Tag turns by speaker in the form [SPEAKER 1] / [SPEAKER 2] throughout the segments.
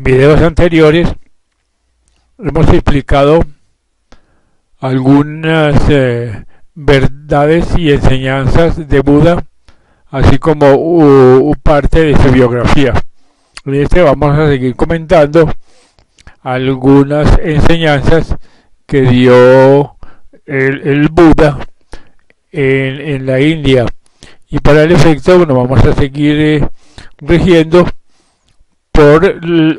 [SPEAKER 1] videos anteriores hemos explicado algunas verdades y enseñanzas de Buda, así como parte de su biografía. En este vamos a seguir comentando algunas enseñanzas que dio el Buda en la India. Y para el efecto, bueno, vamos a seguir rigiendo por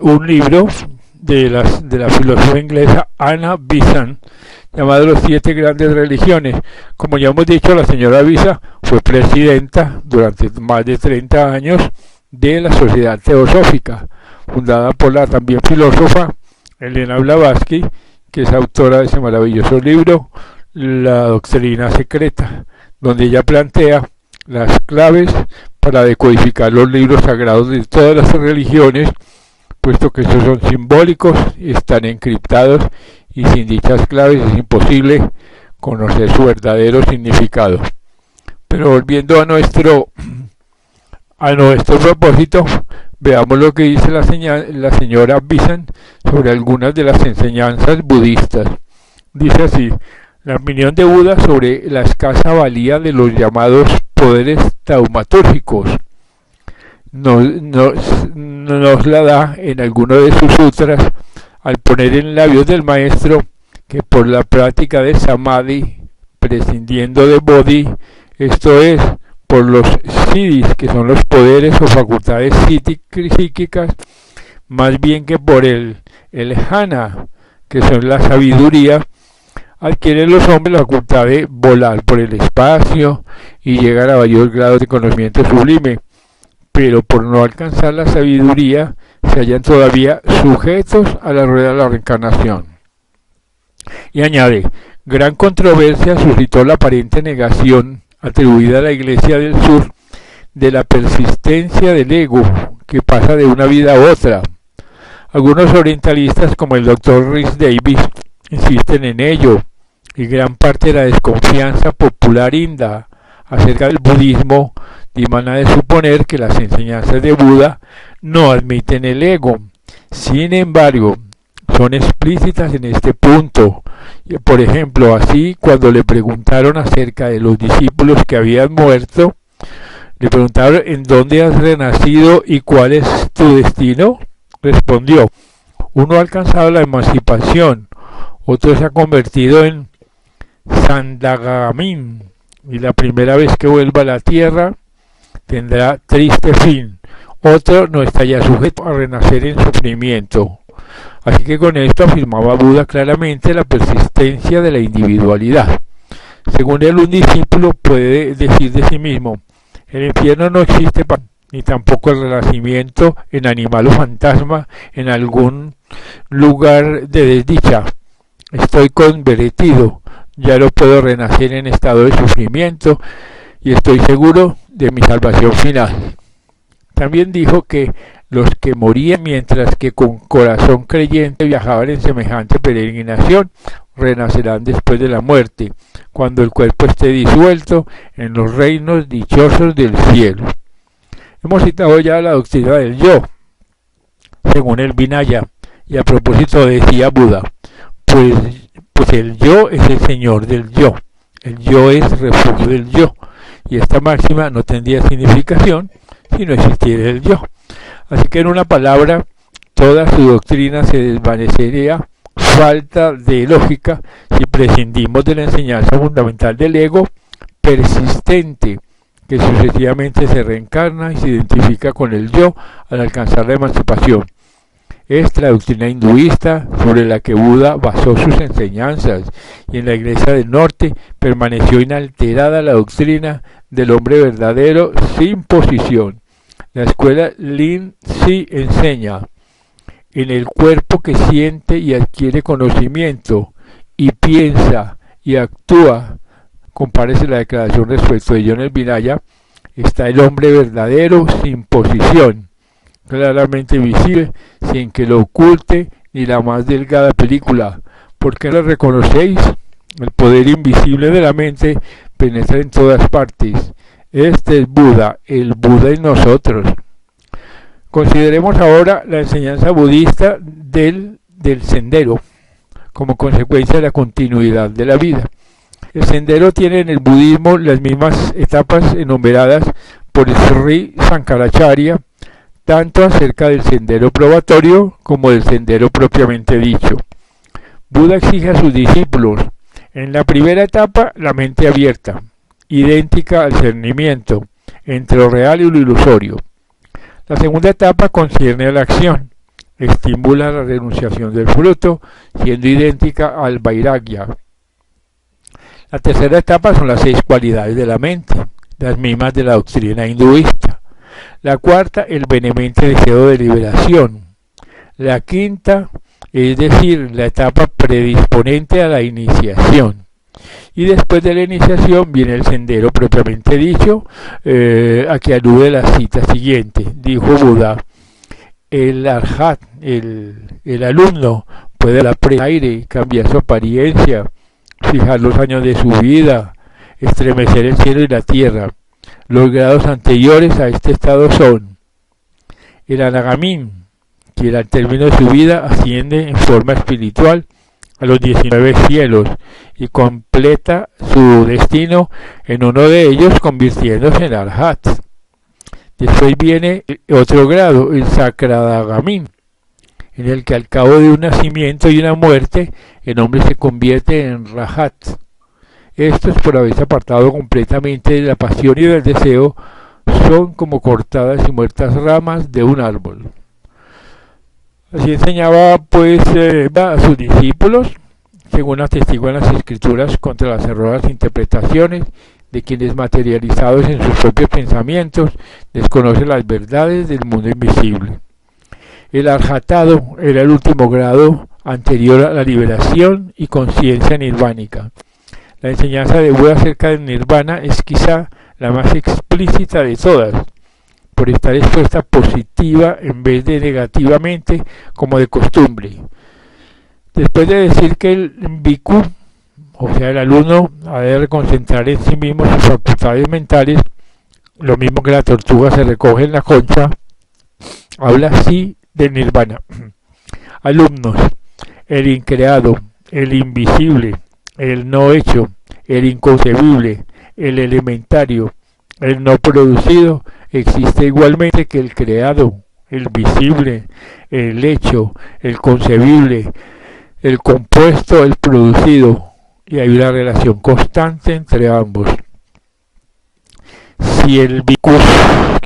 [SPEAKER 1] un libro de la filósofa inglesa Anna Besant, llamado Los 7 grandes religiones. Como ya hemos dicho, la señora Besant fue presidenta durante más de 30 años de la Sociedad Teosófica, fundada por la también filósofa Elena Blavatsky, que es autora de ese maravilloso libro, La Doctrina Secreta, donde ella plantea las claves para decodificar los libros sagrados de todas las religiones, puesto que estos son simbólicos, están encriptados y sin dichas claves es imposible conocer su verdadero significado. Pero volviendo a nuestro propósito, veamos lo que dice la señora Besant sobre algunas de las enseñanzas budistas. Dice así: la opinión de Buda sobre la escasa valía de los llamados poderes taumatúrgicos nos la da en alguno de sus sutras al poner en labios del maestro que por la práctica de samadhi, prescindiendo de bodhi, esto es, por los siddhis, que son los poderes o facultades psíquicas, más bien que por el jnana, que son la sabiduría, adquieren los hombres la facultad de volar por el espacio y llegar a mayor grado de conocimiento sublime, pero por no alcanzar la sabiduría se hallan todavía sujetos a la rueda de la reencarnación. Y añade: gran controversia suscitó la aparente negación atribuida a la Iglesia del Sur de la persistencia del ego que pasa de una vida a otra. Algunos orientalistas, como el Dr. Rhys Davis, insisten en ello, y gran parte de la desconfianza popular india acerca del budismo dimana de suponer que las enseñanzas de Buda no admiten el ego. Sin embargo, son explícitas en este punto. Por ejemplo, así cuando le preguntaron acerca de los discípulos que habían muerto, le preguntaron: ¿en dónde has renacido y cuál es tu destino? Respondió: uno ha alcanzado la emancipación, otro se ha convertido en Sandagamin, y la primera vez que vuelva a la tierra tendrá triste fin. Otro no está ya sujeto a renacer en sufrimiento. Así que con esto afirmaba Buda claramente la persistencia de la individualidad. Según él, un discípulo puede decir de sí mismo: el infierno no existe, ni tampoco el renacimiento en animal o fantasma en algún lugar de desdicha. Estoy convertido, ya no puedo renacer en estado de sufrimiento y estoy seguro de mi salvación final. También dijo que los que morían mientras que con corazón creyente viajaban en semejante peregrinación renacerán después de la muerte, cuando el cuerpo esté disuelto en los reinos dichosos del cielo. Hemos citado ya la doctrina del yo, según el Vinaya, y a propósito decía Buda, pues el yo es el señor del yo, el yo es refugio del yo, y esta máxima no tendría significación si no existiera el yo. Así que en una palabra, toda su doctrina se desvanecería, falta de lógica, si prescindimos de la enseñanza fundamental del ego persistente, que sucesivamente se reencarna y se identifica con el yo al alcanzar la emancipación. Es la doctrina hinduista sobre la que Buda basó sus enseñanzas, y en la Iglesia del Norte permaneció inalterada la doctrina del hombre verdadero sin posición. La escuela Lin Si enseña: en el cuerpo que siente y adquiere conocimiento, y piensa y actúa, compárese la declaración respecto de ello en el Vinaya, está el hombre verdadero sin posición, claramente visible, sin que lo oculte ni la más delgada película. ¿Por qué lo reconocéis? El poder invisible de la mente penetra en todas partes. Este es Buda, el Buda en nosotros. Consideremos ahora la enseñanza budista del sendero, como consecuencia de la continuidad de la vida. El sendero tiene en el budismo las mismas etapas enumeradas por Sri Sankaracharya, tanto acerca del sendero probatorio como del sendero propiamente dicho. Buda exige a sus discípulos, en la primera etapa, la mente abierta, idéntica al discernimiento entre lo real y lo ilusorio. La segunda etapa concierne a la acción, estimula la renunciación del fruto, siendo idéntica al vairagya. La tercera etapa son las 6 cualidades de la mente, las mismas de la doctrina hinduista. La cuarta, el vehemente deseo de liberación. La quinta, es decir, la etapa predisponente a la iniciación. Y después de la iniciación viene el sendero propiamente dicho, a que alude la cita siguiente. Dijo Buda, el arhat, el alumno, puede aprender aire, cambiar su apariencia, fijar los años de su vida, estremecer el cielo y la tierra. Los grados anteriores a este estado son el anagamín, que al término de su vida asciende en forma espiritual a los 19 cielos y completa su destino en uno de ellos convirtiéndose en arhat. Después viene otro grado, el sakradagamin, en el que al cabo de un nacimiento y una muerte el hombre se convierte en rahat. Esto es por haberse apartado completamente de la pasión y del deseo, son como cortadas y muertas ramas de un árbol. Así enseñaba pues a sus discípulos, según atestiguan las escrituras, contra las erróneas interpretaciones de quienes, materializados en sus propios pensamientos, desconocen las verdades del mundo invisible. El arhatado era el último grado anterior a la liberación y conciencia nirvánica. La enseñanza de Buda acerca del nirvana es quizá la más explícita de todas, por estar expuesta positiva en vez de negativamente como de costumbre. Después de decir que el bhikkhu, o sea el alumno, ha de reconcentrar en sí mismo sus facultades mentales, lo mismo que la tortuga se recoge en la concha, habla así del nirvana. Alumnos, el increado, el invisible, el no hecho, el inconcebible, el elementario, el no producido, existe igualmente que el creado, el visible, el hecho, el concebible, el compuesto, el producido, y hay una relación constante entre ambos. Si el bhikkhu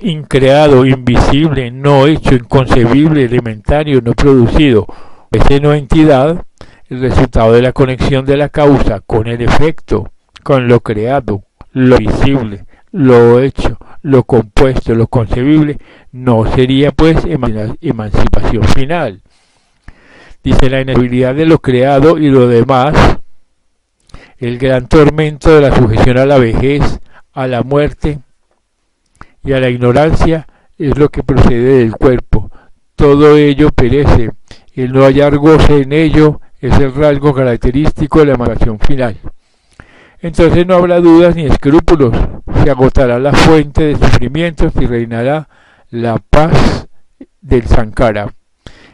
[SPEAKER 1] increado, invisible, no hecho, inconcebible, elementario, no producido, es no entidad, el resultado de la conexión de la causa con el efecto, con lo creado, lo visible, lo hecho, lo compuesto, lo concebible, no sería pues emancipación final. Dice la inestabilidad de lo creado y lo demás, el gran tormento de la sujeción a la vejez, a la muerte y a la ignorancia es lo que procede del cuerpo. Todo ello perece, el no hallar goce en ello es el rasgo característico de la emancipación final. Entonces no habrá dudas ni escrúpulos, se agotará la fuente de sufrimientos y reinará la paz del Sankara.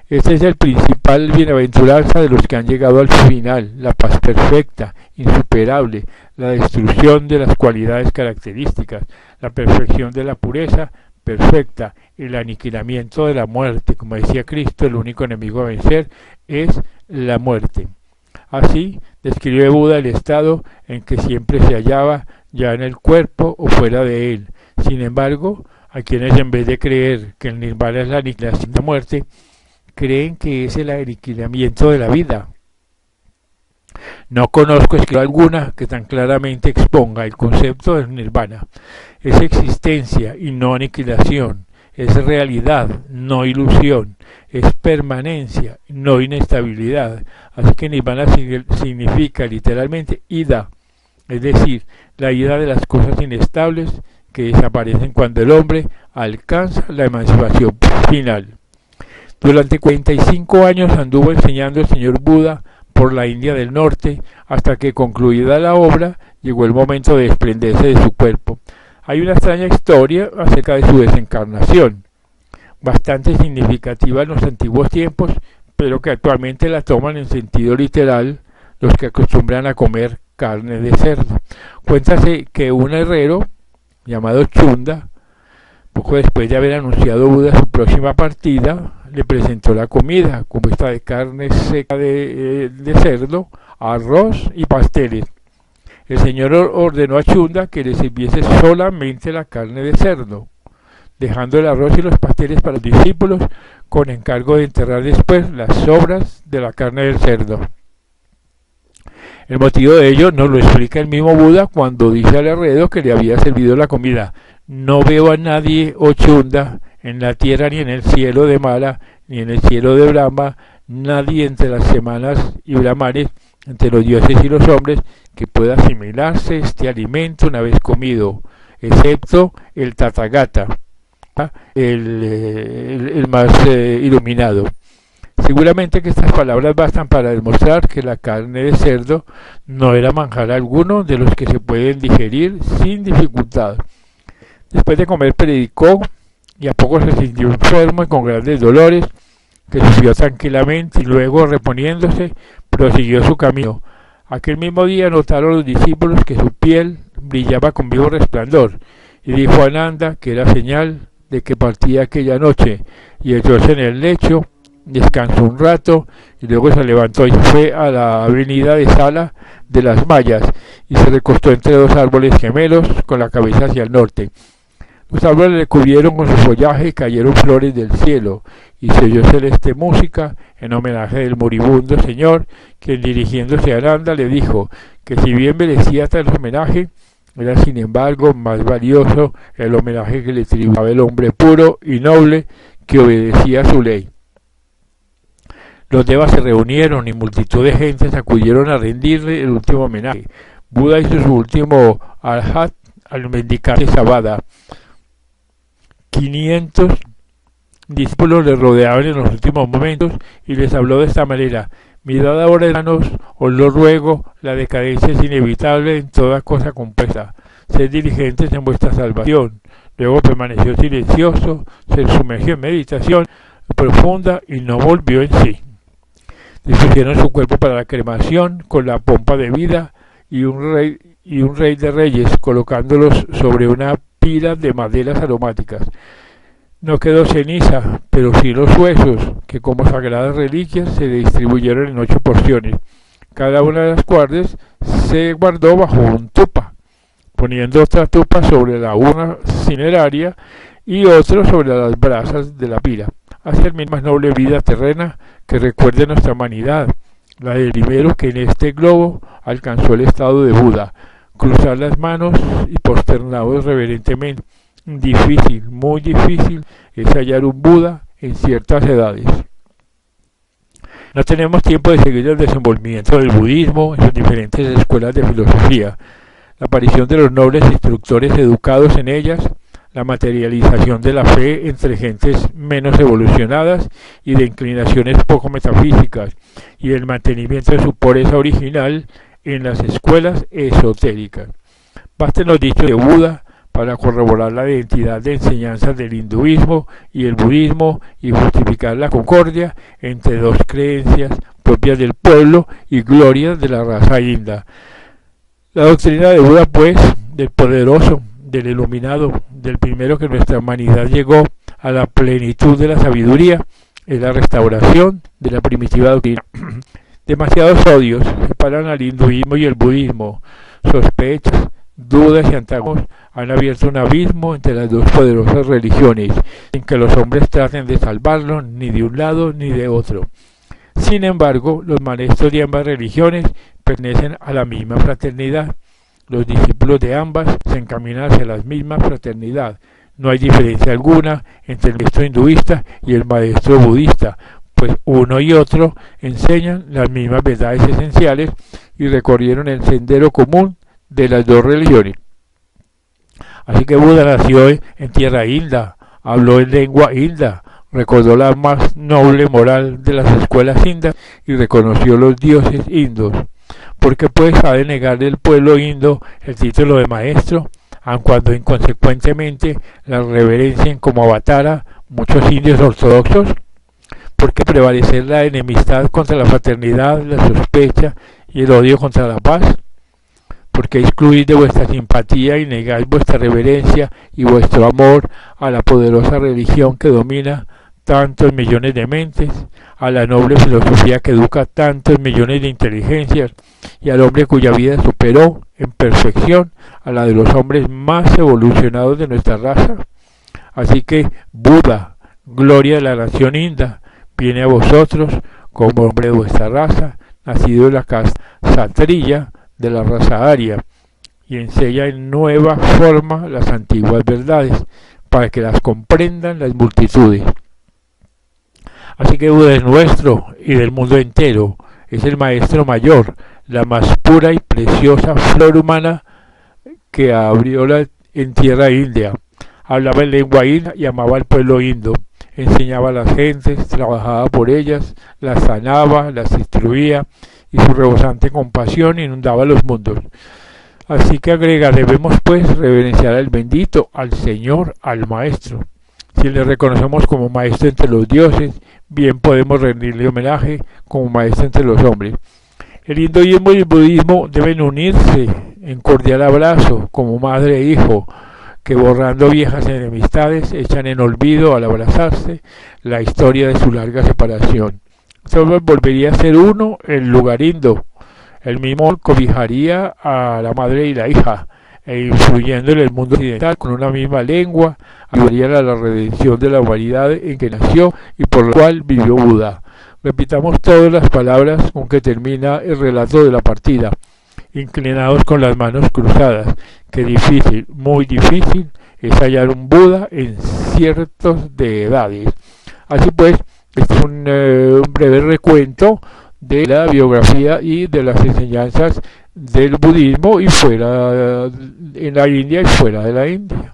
[SPEAKER 1] Este es el principal bienaventuranza de los que han llegado al final, la paz perfecta, insuperable, la destrucción de las cualidades características, la perfección de la pureza perfecta, el aniquilamiento de la muerte. Como decía Cristo, el único enemigo a vencer es la muerte. Así describe Buda el estado en que siempre se hallaba, ya en el cuerpo o fuera de él. Sin embargo, a quienes en vez de creer que el nirvana es la aniquilación de la muerte, creen que es el aniquilamiento de la vida. No conozco escritura alguna que tan claramente exponga el concepto del nirvana. Es existencia y no aniquilación. Es realidad, no ilusión. Es permanencia, no inestabilidad. Así que nirvana significa literalmente ida, es decir, la ida de las cosas inestables que desaparecen cuando el hombre alcanza la emancipación final. Durante 45 años anduvo enseñando el señor Buda por la India del Norte, hasta que concluida la obra, llegó el momento de desprenderse de su cuerpo. Hay una extraña historia acerca de su desencarnación. bastante significativa en los antiguos tiempos, pero que actualmente la toman en sentido literal los que acostumbran a comer carne de cerdo. Cuéntase que un herrero llamado Chunda, poco después de haber anunciado Buda su próxima partida, le presentó la comida, compuesta de carne seca de cerdo, arroz y pasteles. El Señor ordenó a Chunda que le sirviese solamente la carne de cerdo, dejando el arroz y los pasteles para los discípulos, con encargo de enterrar después las sobras de la carne del cerdo. El motivo de ello nos lo explica el mismo Buda cuando dice al herrero que le había servido la comida: no veo a nadie, oh Chunda, en la tierra ni en el cielo de Mara, ni en el cielo de Brahma, nadie entre las semanas y brahmanes, entre los dioses y los hombres, que pueda asimilarse este alimento una vez comido, excepto el Tathagata, el más iluminado. Seguramente que estas palabras bastan para demostrar que la carne de cerdo no era manjar alguno de los que se pueden digerir sin dificultad. Después de comer predicó, y a poco se sintió enfermo y con grandes dolores, que sufrió tranquilamente y luego, reponiéndose, prosiguió su camino. Aquel mismo día notaron los discípulos que su piel brillaba con vivo resplandor, y dijo a Ananda que era señal de que partía aquella noche, y echóse en el lecho, descansó un rato, y luego se levantó y fue a la avenida de Sala de las Mayas, y se recostó entre dos árboles gemelos, con la cabeza hacia el norte. Los árboles le cubrieron con su follaje y cayeron flores del cielo, y se oyó celeste música en homenaje del moribundo señor, quien dirigiéndose a Ananda le dijo que si bien merecía tal homenaje, era sin embargo más valioso el homenaje que le tributaba el hombre puro y noble que obedecía a su ley. Los devas se reunieron y multitud de gentes acudieron a rendirle el último homenaje. Buda hizo su último arhat al mendicante Sabada. 500 discípulos le rodeaban en los últimos momentos y les habló de esta manera: mirad ahora, hermanos, os lo ruego, la decadencia es inevitable en toda cosa compuesta. Sed diligentes en vuestra salvación. Luego permaneció silencioso, se sumergió en meditación profunda y no volvió en sí. Dispusieron su cuerpo para la cremación con la pompa de vida y un rey de reyes, colocándolos sobre una pila de maderas aromáticas. No quedó ceniza, pero sí los huesos, que como sagradas reliquias se distribuyeron en 8 porciones, cada una de las cuales se guardó bajo un tupa, poniendo otra tupa sobre la urna cineraria y otro sobre las brasas de la pila. Hacia el más noble vida terrena que recuerde nuestra humanidad, la del primero que en este globo alcanzó el estado de Buda. Cruzar las manos y posternados reverentemente. Difícil, muy difícil es hallar un Buda en ciertas edades. No tenemos tiempo de seguir el desenvolvimiento del budismo en sus diferentes escuelas de filosofía, la aparición de los nobles instructores educados en ellas, la materialización de la fe entre gentes menos evolucionadas y de inclinaciones poco metafísicas, y el mantenimiento de su pureza original en las escuelas esotéricas. Basten los dichos de Buda para corroborar la identidad de enseñanzas del hinduismo y el budismo y justificar la concordia entre dos creencias propias del pueblo y glorias de la raza india. La doctrina de Buda, pues, del poderoso, del iluminado, del primero que nuestra humanidad llegó a la plenitud de la sabiduría, es la restauración de la primitiva doctrina. Demasiados odios separan al hinduismo y el budismo. Sospechas, dudas y antagónicos han abierto un abismo entre las dos poderosas religiones, sin que los hombres traten de salvarlo ni de un lado ni de otro. Sin embargo, los maestros de ambas religiones pertenecen a la misma fraternidad. Los discípulos de ambas se encaminan hacia la misma fraternidad. No hay diferencia alguna entre el maestro hinduista y el maestro budista, pues uno y otro enseñan las mismas verdades esenciales y recorrieron el sendero común de las dos religiones. Así que Buda nació en tierra india, habló en lengua india, recordó la más noble moral de las escuelas indias y reconoció los dioses indios. Porque pues ha de negar el pueblo indo el título de maestro, aun cuando inconsecuentemente la reverencien como avatara, muchos indios ortodoxos, porque prevalecer la enemistad contra la fraternidad, la sospecha y el odio contra la paz, porque excluís de vuestra simpatía y negáis vuestra reverencia y vuestro amor a la poderosa religión que domina tantos millones de mentes, a la noble filosofía que educa tantos millones de inteligencias y al hombre cuya vida superó en perfección a la de los hombres más evolucionados de nuestra raza. Así que Buda, gloria de la nación india, viene a vosotros como hombre de vuestra raza, nacido en la casta satriya de la raza aria, y enseña en nueva forma las antiguas verdades, para que las comprendan las multitudes. Así que Buda es nuestro y del mundo entero, es el maestro mayor, la más pura y preciosa flor humana que abrió en tierra india. Hablaba en lengua india y amaba al pueblo indo. Enseñaba a las gentes, trabajaba por ellas, las sanaba, las instruía, y su rebosante compasión inundaba los mundos. Así que agrega, debemos pues reverenciar al bendito, al Señor, al Maestro. Si le reconocemos como Maestro entre los dioses, bien podemos rendirle homenaje como Maestro entre los hombres. El hinduismo y el budismo deben unirse en cordial abrazo, como madre e hijo, que borrando viejas enemistades echan en olvido al abrazarse la historia de su larga separación. Solo volvería a ser uno el lugar indo. El mismo cobijaría a la madre y la hija, e influyendo en el mundo occidental con una misma lengua, ayudaría a la redención de la humanidad en que nació y por la cual vivió Buda. Repitamos todas las palabras con que termina el relato de la partida, inclinados con las manos cruzadas, que difícil, muy difícil, es hallar un Buda en ciertos de edades. Así pues, este es un breve recuento de la biografía y de las enseñanzas del budismo y fuera en la India y fuera de la India.